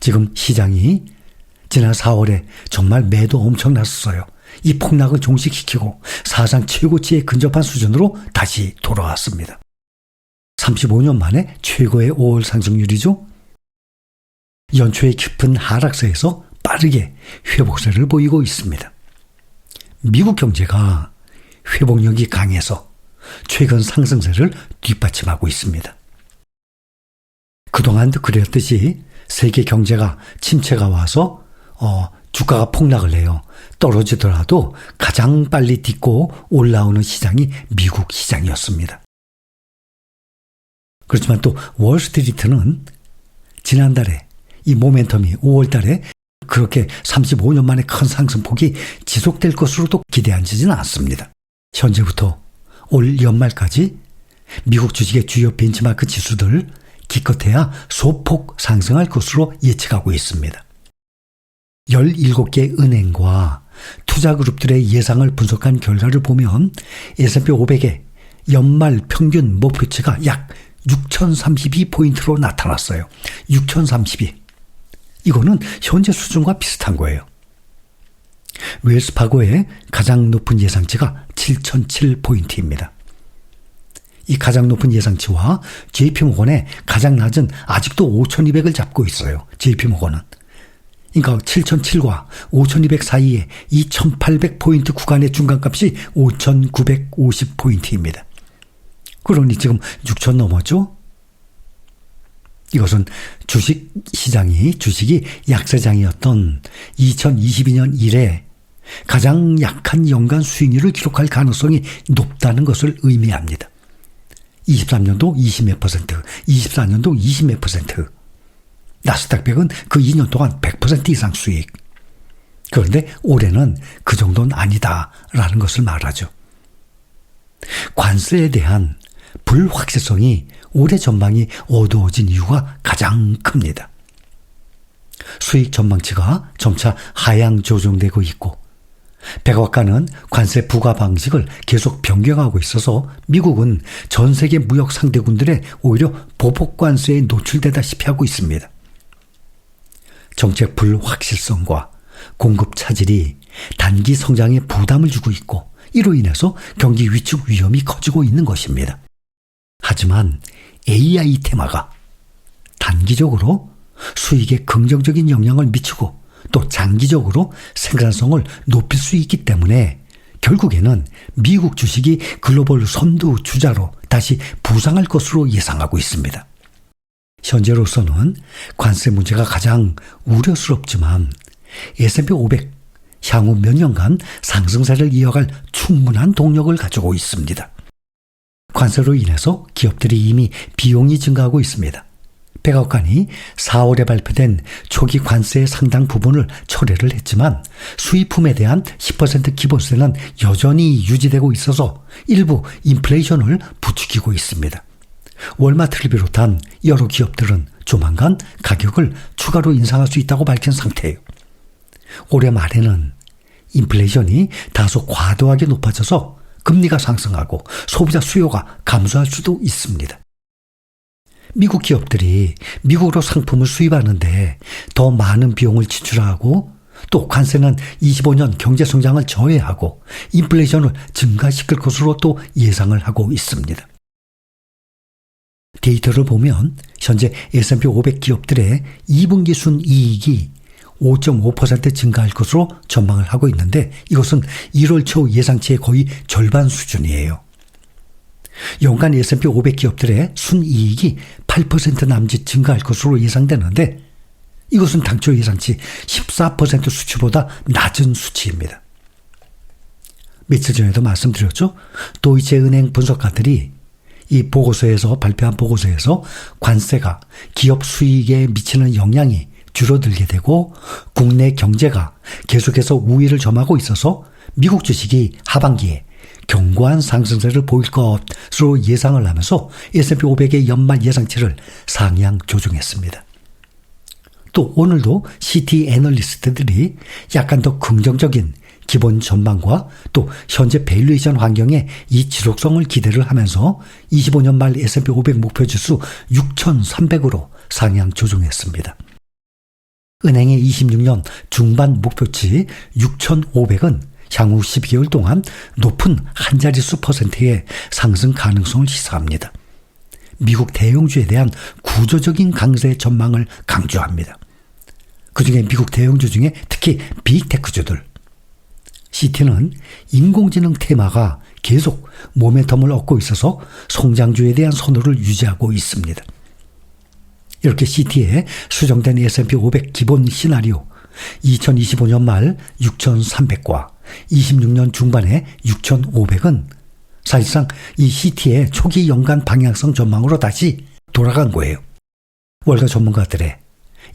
지금 시장이 지난 4월에 정말 매도 엄청 났었어요. 이 폭락을 종식시키고 사상 최고치에 근접한 수준으로 다시 돌아왔습니다. 35년 만에 최고의 5월 상승률이죠. 연초의 깊은 하락세에서 빠르게 회복세를 보이고 있습니다. 미국 경제가 회복력이 강해서 최근 상승세를 뒷받침하고 있습니다. 그동안도 그랬듯이 세계 경제가 침체가 와서 주가가 폭락을 해요. 떨어지더라도 가장 빨리 딛고 올라오는 시장이 미국 시장이었습니다. 그렇지만 또 월스트리트는 지난달에 이 모멘텀이 5월달에 그렇게 35년 만에 큰 상승폭이 지속될 것으로도 기대하지는 않습니다. 현재부터 올 연말까지 미국 주식의 주요 벤치마크 지수들 기껏해야 소폭 상승할 것으로 예측하고 있습니다. 17개 은행과 투자그룹들의 예상을 분석한 결과를 보면 S&P 500의 연말 평균 목표치가 약 6,032포인트로 나타났어요. 6,032. 이거는 현재 수준과 비슷한 거예요. 웰스파고의 가장 높은 예상치가 7,007포인트입니다. 이 가장 높은 예상치와 JP모건의 가장 낮은 아직도 5,200을 잡고 있어요. JP모건은. 그러니까 7,007과 5,200 사이에 이 1,800포인트 구간의 중간값이 5,950포인트입니다. 그러니 지금 6,000 넘었죠? 이것은 주식이 약세장이었던 2022년 이래 가장 약한 연간 수익률을 기록할 가능성이 높다는 것을 의미합니다. 23년도 20몇 퍼센트, 24년도 20몇 퍼센트. 나스닥 100은 그 2년 동안 100% 이상 수익. 그런데 올해는 그 정도는 아니다라는 것을 말하죠. 관세에 대한 불확실성이 올해 전망이 어두워진 이유가 가장 큽니다. 수익 전망치가 점차 하향 조정되고 있고 백악관은 관세 부과 방식을 계속 변경하고 있어서 미국은 전 세계 무역 상대국들의 오히려 보복 관세에 노출되다시피 하고 있습니다. 정책 불확실성과 공급 차질이 단기 성장에 부담을 주고 있고 이로 인해서 경기 위축 위험이 커지고 있는 것입니다. 하지만 AI 테마가 단기적으로 수익에 긍정적인 영향을 미치고 또 장기적으로 생산성을 높일 수 있기 때문에 결국에는 미국 주식이 글로벌 선두 주자로 다시 부상할 것으로 예상하고 있습니다. 현재로서는 관세 문제가 가장 우려스럽지만 S&P 500 향후 몇 년간 상승세를 이어갈 충분한 동력을 가지고 있습니다. 관세로 인해서 기업들이 이미 비용이 증가하고 있습니다. 백악관이 4월에 발표된 초기 관세의 상당 부분을 철회를 했지만 수입품에 대한 10% 기본세는 여전히 유지되고 있어서 일부 인플레이션을 부추기고 있습니다. 월마트를 비롯한 여러 기업들은 조만간 가격을 추가로 인상할 수 있다고 밝힌 상태예요. 올해 말에는 인플레이션이 다소 과도하게 높아져서 금리가 상승하고 소비자 수요가 감소할 수도 있습니다. 미국 기업들이 미국으로 상품을 수입하는데 더 많은 비용을 지출하고 또 관세는 25년 경제 성장을 저해하고 인플레이션을 증가시킬 것으로 또 예상을 하고 있습니다. 데이터를 보면 현재 S&P 500 기업들의 2분기 순이익이 5.5% 증가할 것으로 전망을 하고 있는데 이것은 1월 초 예상치의 거의 절반 수준이에요. 연간 S&P 500 기업들의 순이익이 8% 남짓 증가할 것으로 예상되는데 이것은 당초 예상치 14% 수치보다 낮은 수치입니다. 며칠 전에도 말씀드렸죠. 도이체은행 분석가들이 이 보고서에서 발표한 보고서에서 관세가 기업 수익에 미치는 영향이 줄어들게 되고 국내 경제가 계속해서 우위를 점하고 있어서 미국 주식이 하반기에 견고한 상승세를 보일 것으로 예상을 하면서 S&P 500의 연말 예상치를 상향 조정했습니다. 또 오늘도 CT 애널리스트들이 약간 더 긍정적인 기본 전망과 또 현재 밸류에이션 환경의 이 지속성을 기대를 하면서 25년 말 S&P 500 목표 지수 6,300으로 상향 조정했습니다. 은행의 26년 중반 목표치 6,500은 향후 12개월 동안 높은 한 자릿수 %의 상승 가능성을 시사합니다. 미국 대형주에 대한 구조적인 강세 전망을 강조합니다. 그중에 미국 대형주 중에 특히 빅테크주들. CT는 인공지능 테마가 계속 모멘텀을 얻고 있어서 성장주에 대한 선호를 유지하고 있습니다. 이렇게 CT에 수정된 S&P 500 기본 시나리오 2025년 말 6,300과 26년 중반에 6,500은 사실상 이 CT의 초기 연간 방향성 전망으로 다시 돌아간 거예요. 월가 전문가들의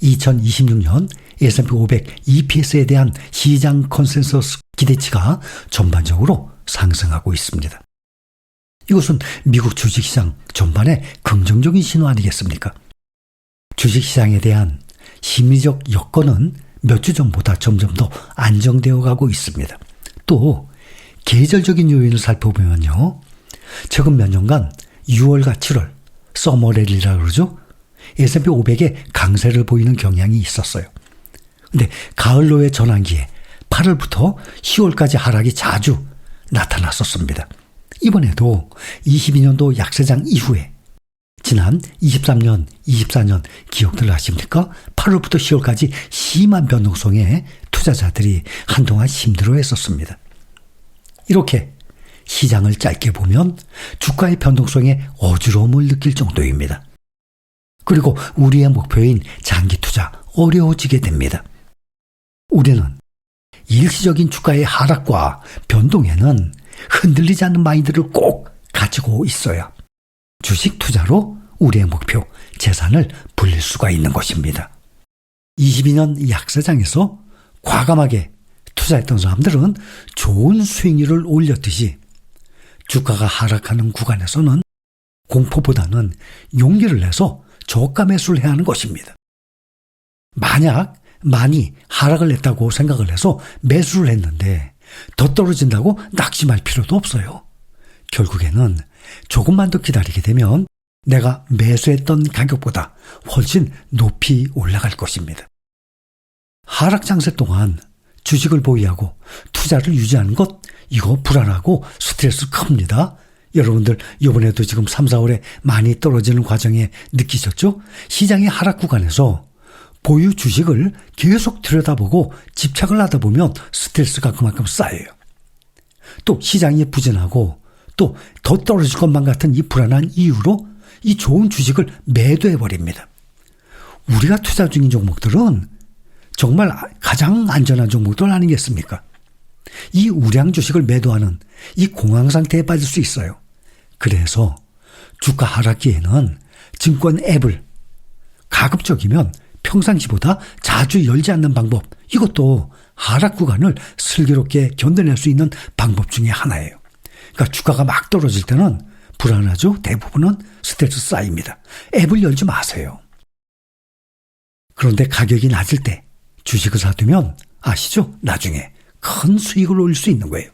2026년 S&P 500 EPS에 대한 시장 컨센서스 기대치가 전반적으로 상승하고 있습니다. 이것은 미국 주식시장 전반의 긍정적인 신호 아니겠습니까? 주식시장에 대한 심리적 여건은 몇 주 전보다 점점 더 안정되어 가고 있습니다. 또 계절적인 요인을 살펴보면요. 최근 몇 년간 6월과 7월, 서머랠리라 그러죠. S&P 500에 강세를 보이는 경향이 있었어요. 근데 가을로의 전환기에 8월부터 10월까지 하락이 자주 나타났었습니다. 이번에도 22년도 약세장 이후에 지난 23년, 24년 기억들 하십니까? 8월부터 10월까지 심한 변동성에 투자자들이 한동안 힘들어했었습니다. 이렇게 시장을 짧게 보면 주가의 변동성에 어지러움을 느낄 정도입니다. 그리고 우리의 목표인 장기 투자 어려워지게 됩니다. 우리는 일시적인 주가의 하락과 변동에는 흔들리지 않는 마인드를 꼭 가지고 있어야 주식 투자로 우리의 목표 재산을 불릴 수가 있는 것입니다. 22년 약세장에서 과감하게 투자했던 사람들은 좋은 수익률을 올렸듯이 주가가 하락하는 구간에서는 공포보다는 용기를 내서 저가 매수를 해야 하는 것입니다. 만약 많이 하락을 했다고 생각을 해서 매수를 했는데 더 떨어진다고 낙심할 필요도 없어요. 결국에는 조금만 더 기다리게 되면 내가 매수했던 가격보다 훨씬 높이 올라갈 것입니다. 하락 장세 동안 주식을 보유하고 투자를 유지하는 것, 이거 불안하고 스트레스 큽니다. 여러분들 이번에도 지금 3, 4월에 많이 떨어지는 과정에 느끼셨죠? 시장의 하락 구간에서 보유 주식을 계속 들여다보고 집착을 하다 보면 스트레스가 그만큼 쌓여요. 또 시장이 부진하고 또 더 떨어질 것만 같은 이 불안한 이유로 이 좋은 주식을 매도해버립니다. 우리가 투자 중인 종목들은 정말 가장 안전한 종목들 아니겠습니까? 이 우량 주식을 매도하는 이 공황 상태에 빠질 수 있어요. 그래서 주가 하락기에는 증권 앱을 가급적이면 평상시보다 자주 열지 않는 방법, 이것도 하락 구간을 슬기롭게 견뎌낼 수 있는 방법 중에 하나예요. 그러니까 주가가 막 떨어질 때는 불안하죠. 대부분은 스트레스 쌓입니다. 앱을 열지 마세요. 그런데 가격이 낮을 때 주식을 사두면 아시죠? 나중에 큰 수익을 올릴 수 있는 거예요.